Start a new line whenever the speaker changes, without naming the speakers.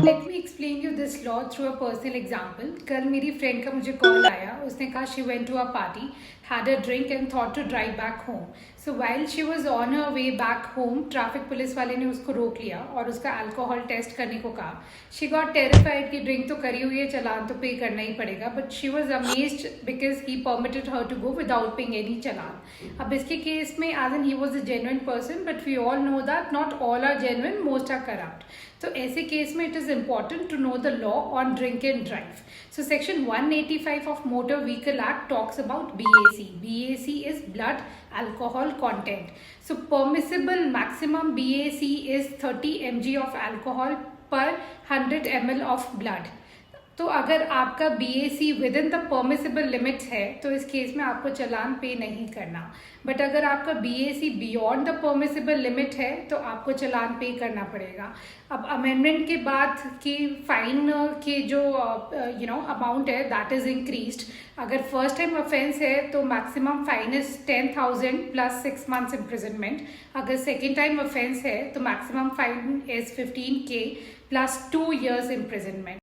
Late me explain you this law through a personal example. कल मेरी friend का मुझे कॉल आया, उसने कहा she went to a party, had a drink and thought to drive back home. So while she was on her way back home, traffic police वाले ने उसको रोक लिया और उसका अल्कोहल टेस्ट करने को कहा। शी गॉट टेरिफाइड कि ड्रिंक तो करी हुई है, चलान तो पे करना ही पड़ेगा, but she was amazed because he permitted her to go without paying any challan. अब इसके केस में as an he was a genuine person, but we all know that not all are genuine, most are corrupt. तो ऐसे case में it is important to know the law on drink and drive. So section 185 of Motor Vehicle Act talks about BAC. BAC is blood alcohol content. So permissible maximum BAC is 30 mg of alcohol per 100 ml of blood. तो अगर आपका BAC with in the permissible limits है तो इस case में आपको चालान पे नहीं करना, बट अगर आपका BAC beyond the permissible limit है तो आपको चालान पे करना पड़ेगा। अब अमेंडमेंट के बाद की फाइन के जो अमाउंट है दैट इज इंक्रीज्ड। अगर फर्स्ट टाइम ऑफेंस है तो maximum fine is 10,000 plus 6 months imprisonment. अगर सेकेंड टाइम ऑफेंस है तो maximum fine is 15K plus 2 years imprisonment.